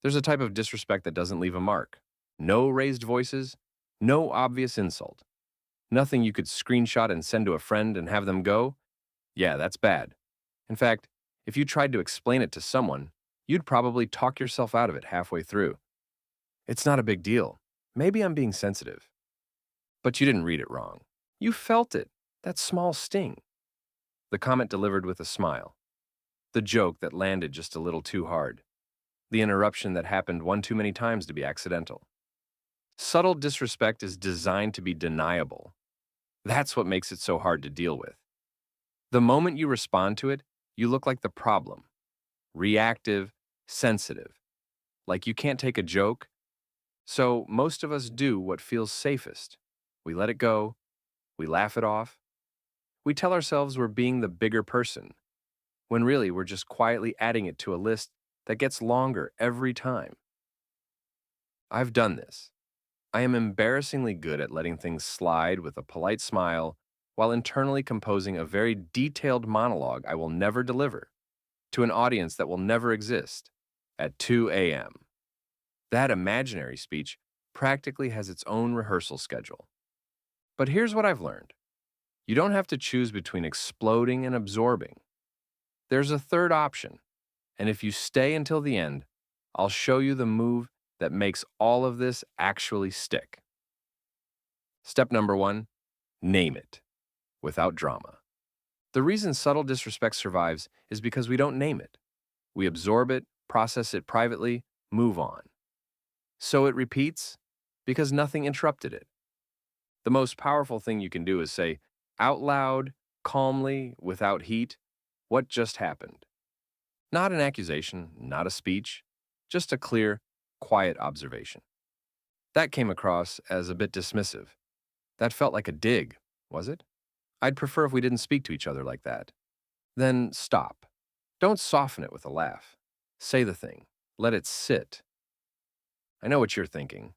There's a type of disrespect that doesn't leave a mark. No raised voices, no obvious insult. Nothing you could screenshot and send to a friend and have them go, yeah, that's bad. In fact, if you tried to explain it to someone, you'd probably talk yourself out of it halfway through. It's not a big deal. Maybe I'm being sensitive. But you didn't read it wrong. You felt it. That small sting. The comment delivered with a smile. The joke that landed just a little too hard. The interruption that happened one too many times to be accidental. Subtle disrespect is designed to be deniable. That's what makes it so hard to deal with. The moment you respond to it, you look like the problem. Reactive, sensitive. Like you can't take a joke. So most of us do what feels safest. We let it go. We laugh it off. We tell ourselves we're being the bigger person, when really we're just quietly adding it to a list that gets longer every time. I've done this. I am embarrassingly good at letting things slide with a polite smile while internally composing a very detailed monologue I will never deliver to an audience that will never exist at 2 a.m. That imaginary speech practically has its own rehearsal schedule. But here's what I've learned. You don't have to choose between exploding and absorbing. There's a third option, and if you stay until the end, I'll show you the move that makes all of this actually stick. Step number one, name it, without drama. The reason subtle disrespect survives is because we don't name it. We absorb it, process it privately, move on. So it repeats because nothing interrupted it. The most powerful thing you can do is say, out loud, calmly, without heat, what just happened. Not an accusation, not a speech, just a clear, quiet observation. That came across as a bit dismissive. That felt like a dig, was it? I'd prefer if we didn't speak to each other like that. Then stop. Don't soften it with a laugh. Say the thing. Let it sit. I know what you're thinking.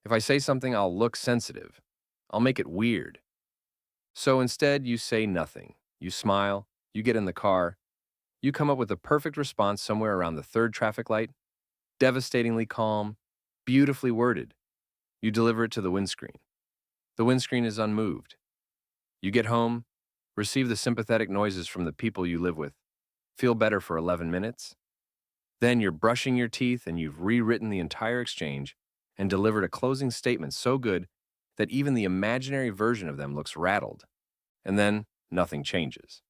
If I say something, I'll look sensitive. I'll make it weird. So instead, you say nothing. You smile. You get in the car. You come up with a perfect response somewhere around the third traffic light, devastatingly calm, beautifully worded. You deliver it to the windscreen. The windscreen is unmoved. You get home, receive the sympathetic noises from the people you live with, feel better for 11 minutes. Then you're brushing your teeth and you've rewritten the entire exchange and delivered a closing statement so good that even the imaginary version of them looks rattled. And then nothing changes,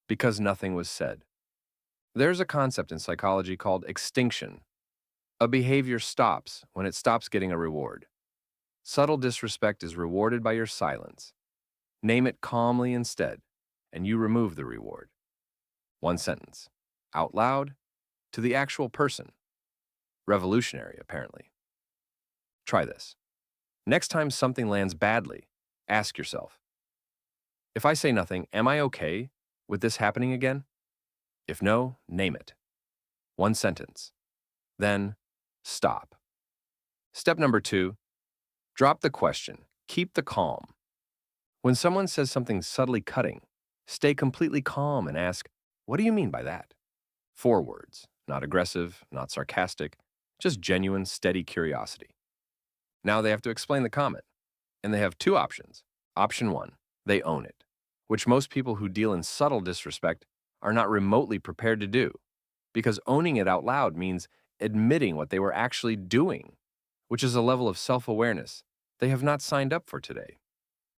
because nothing was said. There's a concept in psychology called extinction. A behavior stops when it stops getting a reward. Subtle disrespect is rewarded by your silence. Name it calmly instead, and you remove the reward. One sentence. Out loud, to the actual person. Revolutionary, apparently. Try this. Next time something lands badly, ask yourself, if I say nothing, am I okay with this happening again? If no, name it. One sentence. Then, stop. Step number two, drop the question. Keep the calm. When someone says something subtly cutting, stay completely calm and ask, what do you mean by that? 4 words, not aggressive, not sarcastic, just genuine, steady curiosity. Now they have to explain the comment, and they have two options. Option one, they own it, which most people who deal in subtle disrespect are not remotely prepared to do, because owning it out loud means admitting what they were actually doing, which is a level of self-awareness they have not signed up for today.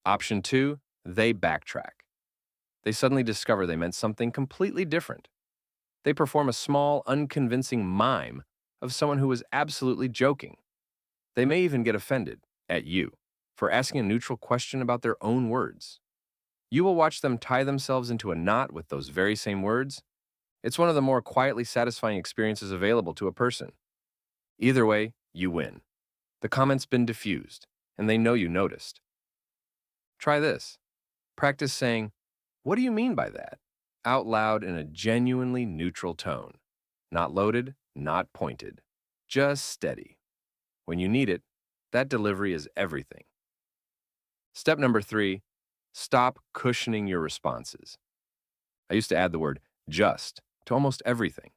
Option two, they backtrack. They suddenly discover they meant something completely different. They perform a small, unconvincing mime of someone who was absolutely joking. They may even get offended at you for asking a neutral question about their own words. You will watch them tie themselves into a knot with those very same words. It's one of the more quietly satisfying experiences available to a person. Either way, you win. The comment's been diffused, and they know you noticed. Try this. Practice saying, what do you mean by that? Out loud in a genuinely neutral tone. Not loaded, not pointed. Just steady. When you need it, that delivery is everything. Step number three, stop cushioning your responses. I used to add the word just to almost everything.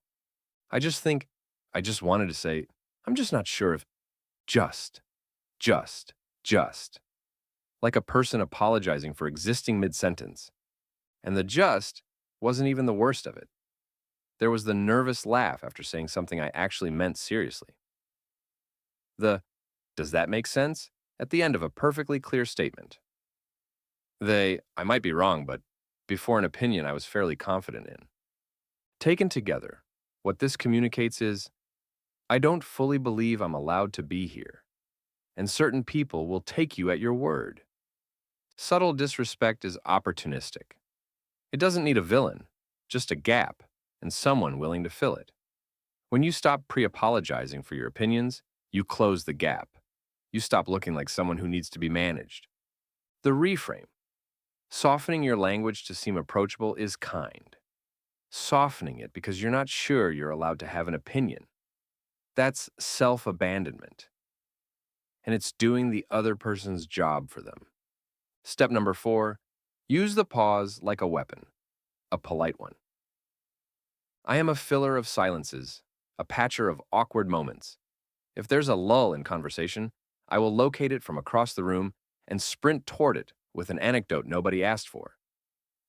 I just wanted to say, I'm just not sure if just, just, just, like a person apologizing for existing mid-sentence. And the just wasn't even the worst of it. There was the nervous laugh after saying something I actually meant seriously. The, does that make sense? At the end of a perfectly clear statement. I might be wrong, but before an opinion I was fairly confident in. Taken together, what this communicates is, I don't fully believe I'm allowed to be here, and certain people will take you at your word. Subtle disrespect is opportunistic. It doesn't need a villain, just a gap, and someone willing to fill it. When you stop pre-apologizing for your opinions, you close the gap. You stop looking like someone who needs to be managed. The reframe. Softening your language to seem approachable is kind. Softening it because you're not sure you're allowed to have an opinion. That's self-abandonment. And it's doing the other person's job for them. Step number 4, use the pause like a weapon, a polite one. I am a filler of silences, a patcher of awkward moments. If there's a lull in conversation, I will locate it from across the room and sprint toward it with an anecdote nobody asked for.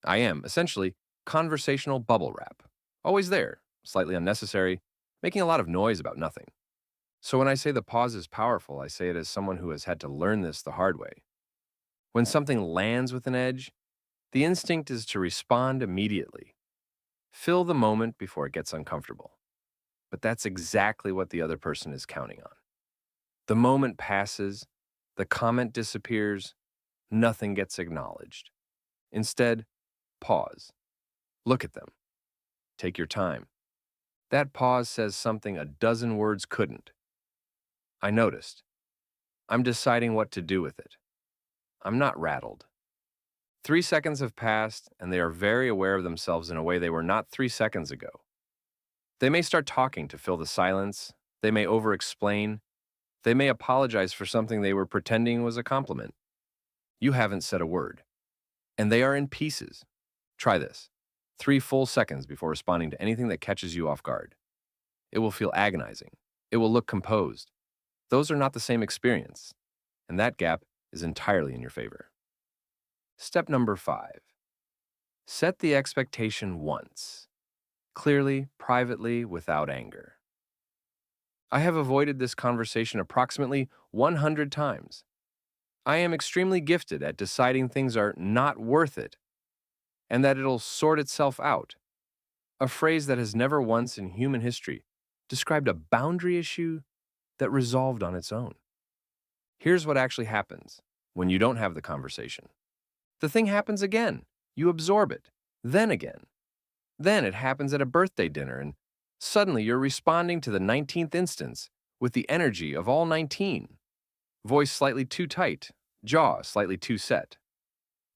I am, essentially, conversational bubble wrap. Always there, slightly unnecessary, making a lot of noise about nothing. So when I say the pause is powerful, I say it as someone who has had to learn this the hard way. When something lands with an edge, the instinct is to respond immediately. Fill the moment before it gets uncomfortable. But that's exactly what the other person is counting on. The moment passes, the comment disappears, nothing gets acknowledged. Instead, pause. Look at them. Take your time. That pause says something a dozen words couldn't. I noticed. I'm deciding what to do with it. I'm not rattled. 3 seconds have passed, and they are very aware of themselves in a way they were not 3 seconds ago. They may start talking to fill the silence. They may over-explain. They may apologize for something they were pretending was a compliment. You haven't said a word. And they are in pieces. Try this. 3 full seconds before responding to anything that catches you off guard. It will feel agonizing. It will look composed. Those are not the same experience, and that gap is entirely in your favor. Step number 5. Set the expectation once. Clearly, privately, without anger. I have avoided this conversation approximately 100 times. I am extremely gifted at deciding things are not worth it, and that it'll sort itself out. A phrase that has never once in human history described a boundary issue that resolved on its own. Here's what actually happens when you don't have the conversation. The thing happens again. You absorb it. Then again. Then it happens at a birthday dinner, and suddenly you're responding to the 19th instance with the energy of all 19. Voice slightly too tight, jaw slightly too set.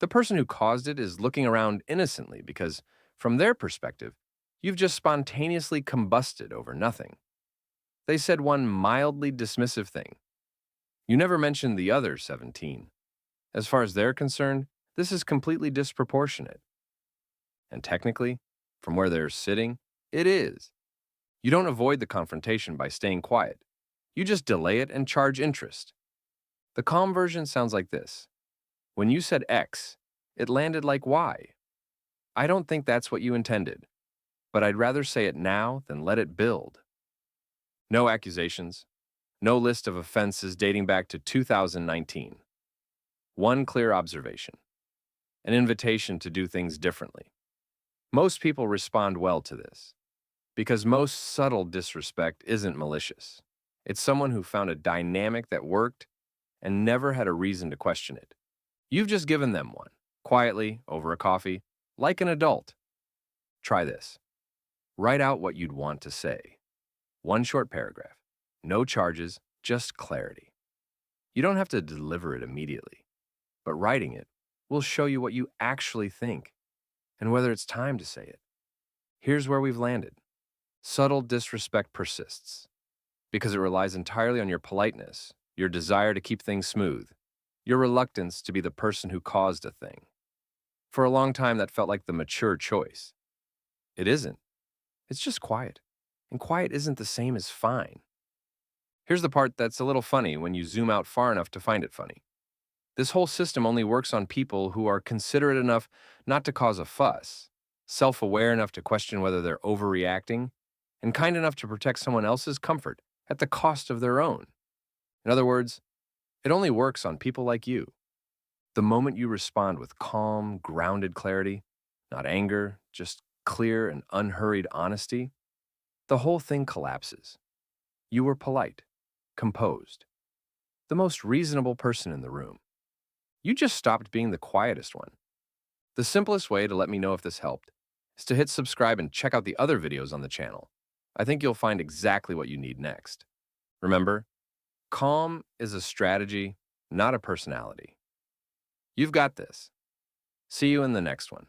The person who caused it is looking around innocently because, from their perspective, you've just spontaneously combusted over nothing. They said one mildly dismissive thing. You never mentioned the other 17. As far as they're concerned, this is completely disproportionate. And technically, from where they're sitting, it is. You don't avoid the confrontation by staying quiet. You just delay it and charge interest. The calm version sounds like this. When you said X, it landed like Y. I don't think that's what you intended, but I'd rather say it now than let it build. No accusations. No list of offenses dating back to 2019. One clear observation. An invitation to do things differently. Most people respond well to this, because most subtle disrespect isn't malicious. It's someone who found a dynamic that worked and never had a reason to question it. You've just given them one, quietly, over a coffee, like an adult. Try this. Write out what you'd want to say. One short paragraph. No charges, just clarity. You don't have to deliver it immediately, but writing it will show you what you actually think and whether it's time to say it. Here's where we've landed. Subtle disrespect persists because it relies entirely on your politeness, your desire to keep things smooth, your reluctance to be the person who caused a thing. For a long time, that felt like the mature choice. It isn't. It's just quiet. And quiet isn't the same as fine. Here's the part that's a little funny when you zoom out far enough to find it funny. This whole system only works on people who are considerate enough not to cause a fuss, self aware enough to question whether they're overreacting, and kind enough to protect someone else's comfort at the cost of their own. In other words, it only works on people like you. The moment you respond with calm, grounded clarity, not anger, just clear and unhurried honesty, the whole thing collapses. You were polite, composed, the most reasonable person in the room. You just stopped being the quietest one. The simplest way to let me know if this helped is to hit subscribe and check out the other videos on the channel. I think you'll find exactly what you need next. Remember, calm is a strategy, not a personality. You've got this. See you in the next one.